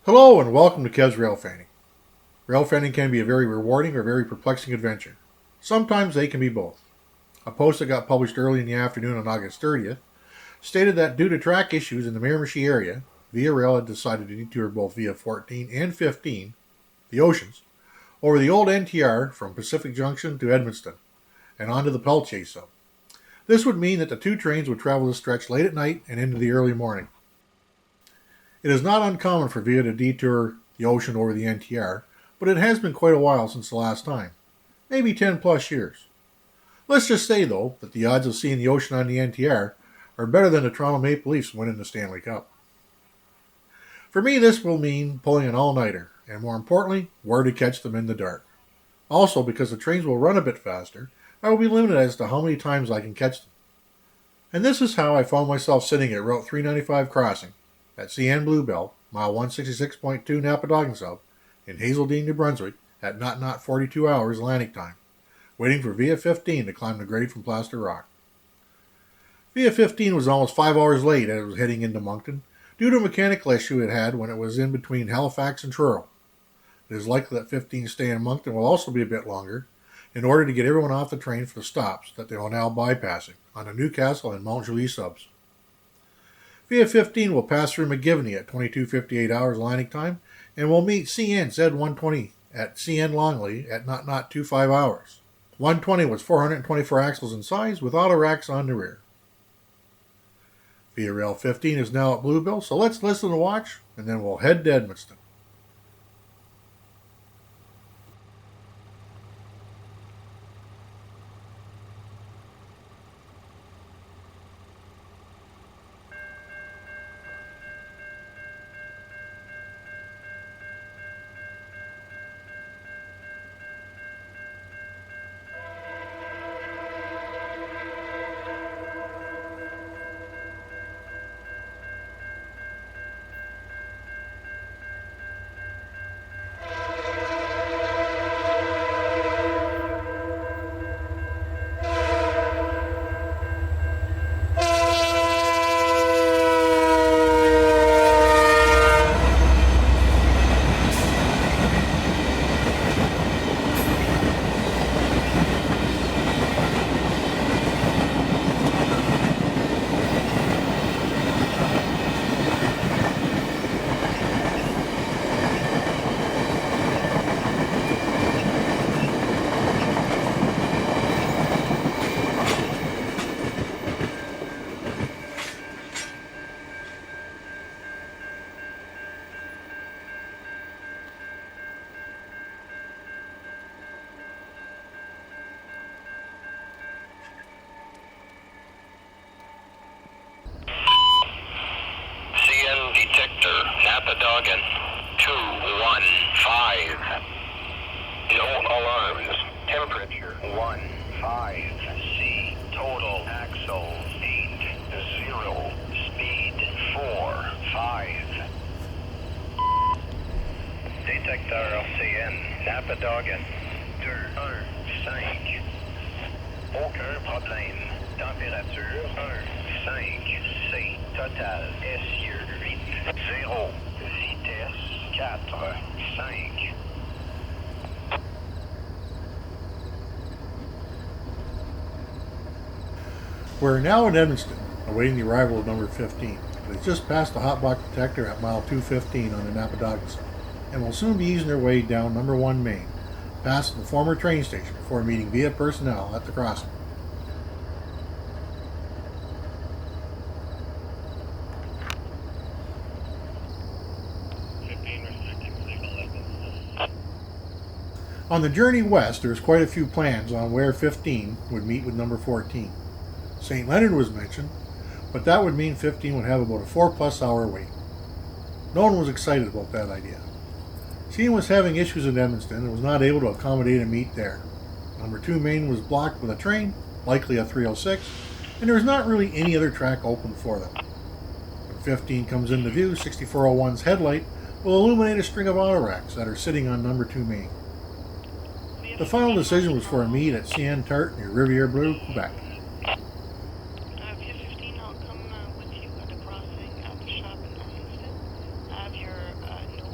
Hello and welcome to Kev's Rail Fanning. Rail fanning can be a very rewarding or very perplexing adventure. Sometimes they can be both. A post that got published early in the afternoon on August 30th stated that due to track issues in the Miramichi area, Via Rail had decided to detour both Via 14 and 15, the oceans, over the old NTR from Pacific Jct to Edmundston and onto the Pelletier sub. This would mean that the two trains would travel this stretch late at night and into the early morning. It is not uncommon for Via to detour the ocean over the NTR, but it has been quite a while since the last time, maybe 10 plus years. Let's just say, though, that the odds of seeing the ocean on the NTR are better than the Toronto Maple Leafs winning the Stanley Cup. For me, this will mean pulling an all-nighter, and more importantly, where to catch them in the dark. Also, because the trains will run a bit faster, I will be limited as to how many times I can catch them. And this is how I found myself sitting at Route 395 crossing at CN Bluebell, mile 166.2 Napadoggan sub, in Hazeldean, New Brunswick, at not 42 hours Atlantic time, waiting for Via 15 to climb the grade from Plaster Rock. Via 15 was almost 5 hours late as it was heading into Moncton, due to a mechanical issue it had when it was in between Halifax and Truro. It is likely that 15's stay in Moncton will also be a bit longer, in order to get everyone off the train for the stops that they are now bypassing on the Newcastle and Mount Julie subs. Via 15 will pass through McGivney at 22:58 hours Atlantic time and will meet CN Z120 at CN Longley at 25 hours. 120 was 424 axles in size with auto racks on the rear. Via Rail 15 is now at Bluebell, so let's listen and watch, and then we'll head to Edmundston. Detector, Napadoggan, 215. No alarms. Temperature, 15. C. Total axle, 80. Speed, 45. Detecteur CN, Napadoggan, 215. Aucun problème. Température, 15. C. Total, essieu, 0. Vitesse, 4. 5. We're now in Edmundston, awaiting the arrival of number 15. It's just past the hotbox detector at mile 215 on the Napadoggan side, and will soon be easing their way down number 1 main, past the former train station before meeting Via personnel at the crossing. On the journey west, there was quite a few plans on where 15 would meet with number 14. St. Leonard was mentioned, but that would mean 15 would have about a 4+ hour wait. No one was excited about that idea. CN was having issues in Edmundston and was not able to accommodate a meet there. Number 2 main was blocked with a train, likely a 306, and there was not really any other track open for them. When 15 comes into view, 6401's headlight will illuminate a string of auto racks that are sitting on number 2 main. The final decision was for a meet at CN Tart near Rivière Bleue, Quebec. Via 15, I'll come with you at the crossing at the shop in Edmundston. I have your new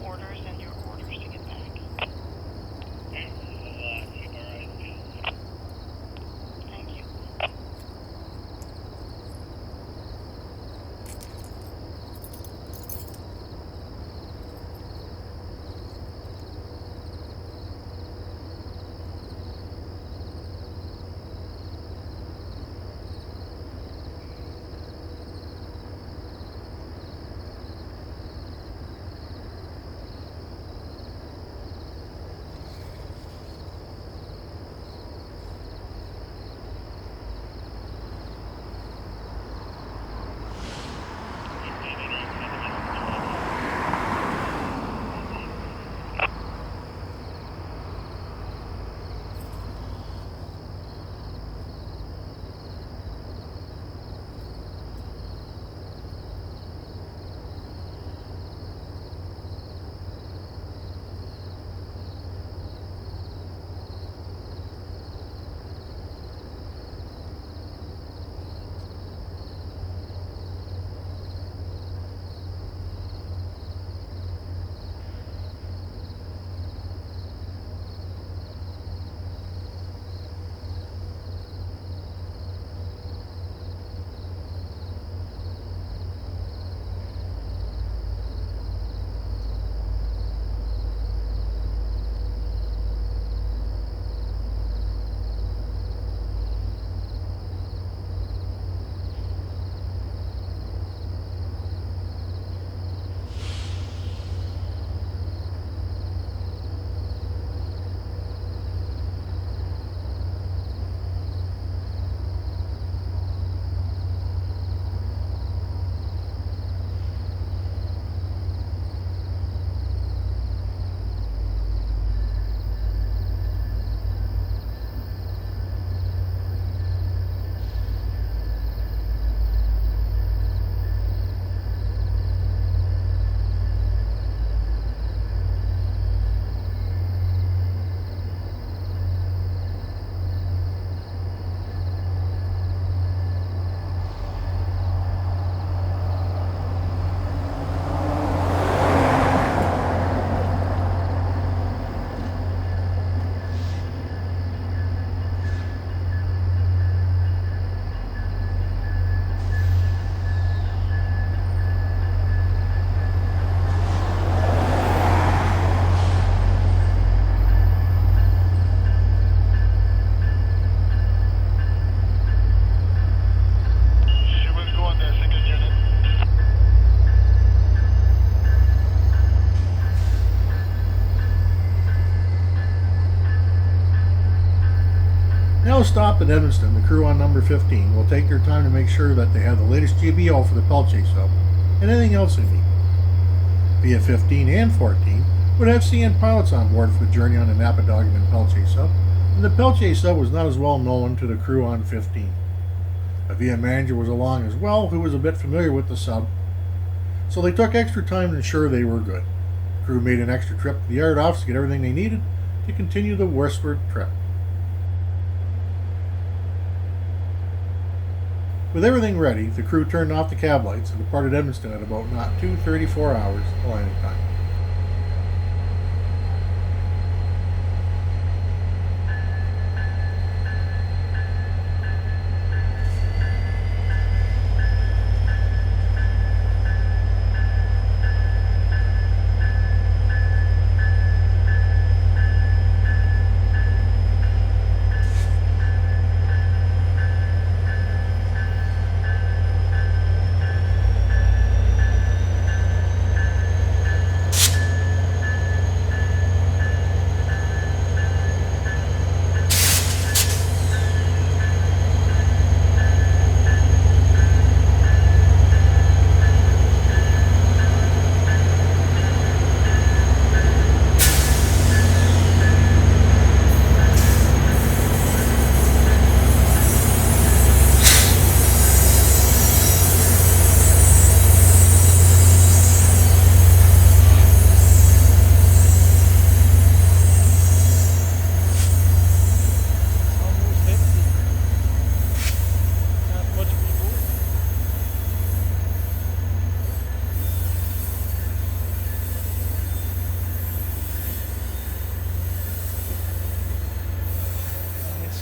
stopped in Edmundston, the crew on number 15 will take their time to make sure that they have the latest GBO for the Pelletier sub and anything else they need. Via 15 and 14 would have CN pilots on board for the journey on the Napadog and Pelletier sub, and the Pelletier sub was not as well known to the crew on 15. A VIA manager was along as well who was a bit familiar with the sub, so they took extra time to ensure they were good. The crew made an extra trip to the yard office to get everything they needed to continue the westward trip. With everything ready, the crew turned off the cab lights and departed Edmundston at about 2:34 hours landing time.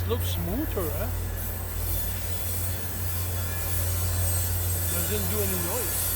Looks smoother, huh? Doesn't do any noise.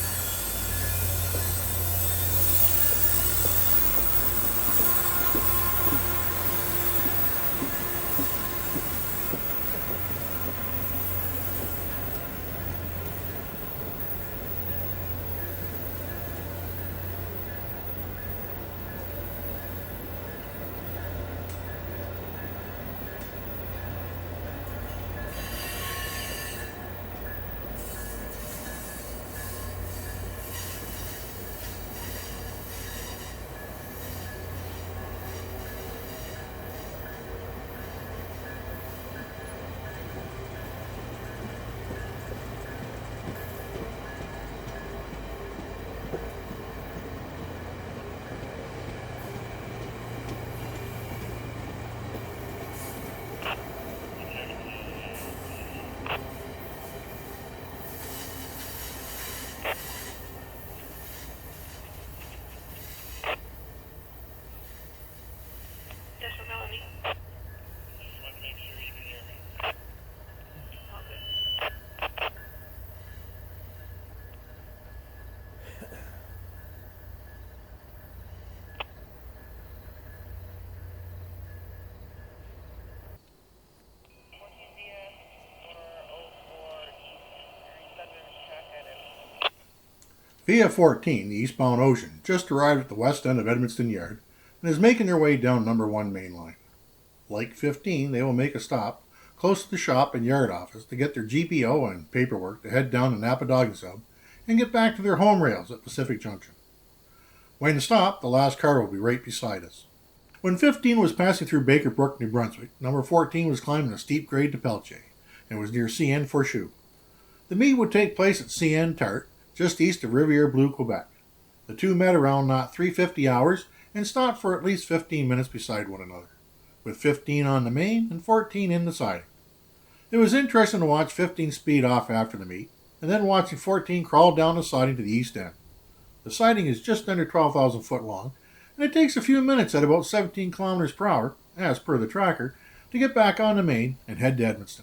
VIA 14, the eastbound Ocean, just arrived at the west end of Edmundston Yard and is making their way down number 1 main line. Like 15, they will make a stop close to the shop and yard office to get their GPO and paperwork to head down to Napadog sub and get back to their home rails at Pacific Jct. When stopped, the last car will be right beside us. When 15 was passing through Baker Brook, New Brunswick, number 14 was climbing a steep grade to Pelletier and was near CN Forchou. The meet would take place at CN Tart, just east of Riviere Blue, Quebec. The two met around 3:50 hours and stopped for at least 15 minutes beside one another, with 15 on the main and 14 in the siding. It was interesting to watch 15 speed off after the meet, and then watching 14 crawl down the siding to the east end. The siding is just under 12,000 foot long, and it takes a few minutes at about 17 kilometers per hour, as per the tracker, to get back on the main and head to Edmundston.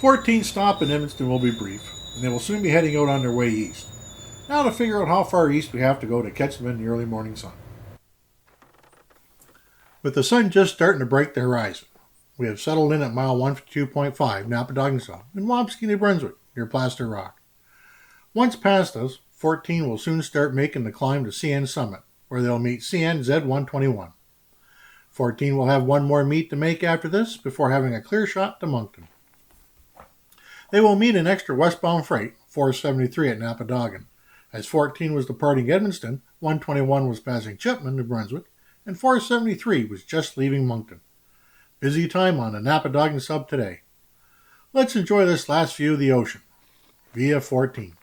"14's stop in Edmundston will be brief, and they will soon be heading out on their way east. Now to figure out how far east we have to go to catch them in the early morning sun. With the sun just starting to break the horizon, we have settled in at mile 152.5 Napadogan Sub in Wapske, New Brunswick, near Plaster Rock. Once past us, 14 will soon start making the climb to CN Summit, where they'll meet CN Z121. 14 will have one more meet to make after this before having a clear shot to Moncton. They will meet an extra westbound freight, 473 at Napadogan. As 14 was departing Edmundston, 121 was passing Chipman, New Brunswick, and 473 was just leaving Moncton. Busy time on the Napadogan Sub today. Let's enjoy this last view of the ocean via 14.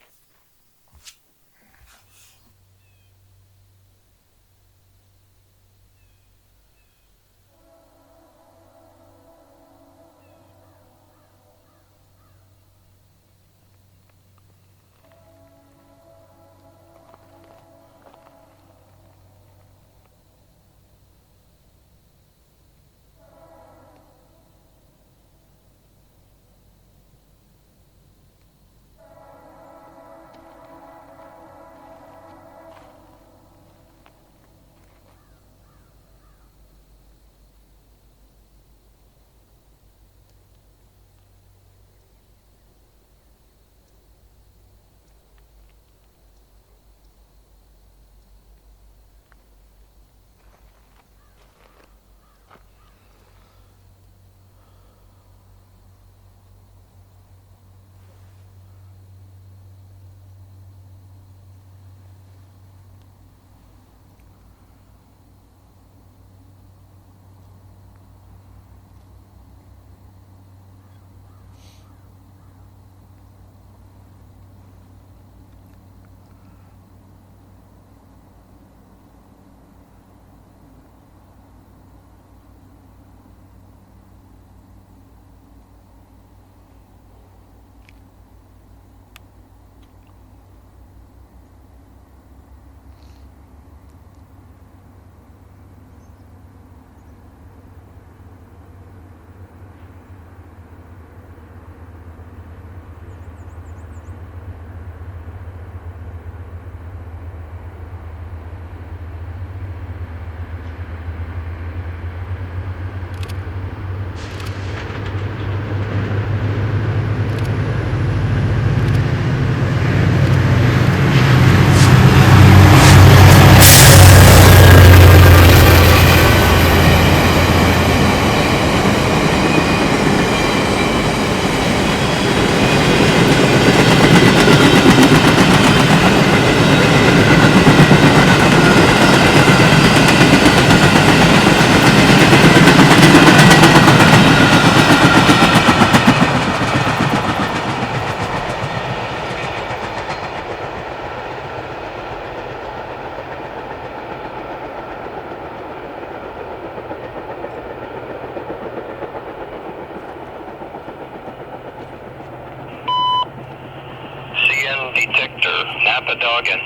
Detector, Napadogan,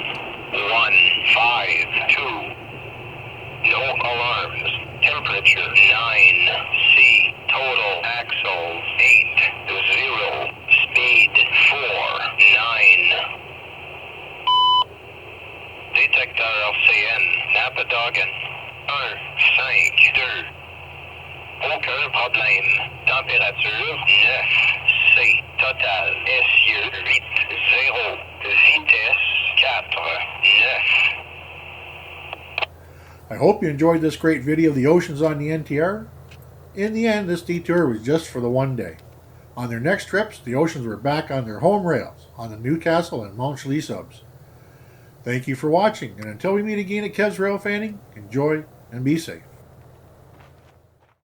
152. No alarms. Temperature, 9C. Total axle, 80. Speed, 49. Détecteur LCN, Napadogan, 152. Aucun problème. Température, 9C. Total, essieu, 80. Vitesse, 49. I hope you enjoyed this great video of the oceans on the NTR. In the end, this detour was just for the one day. On their next trips, the oceans were back on their home rails on the Newcastle and Mount Shelley subs. Thank you for watching, and until we meet again at Kev's Rail Fanning, enjoy and be safe.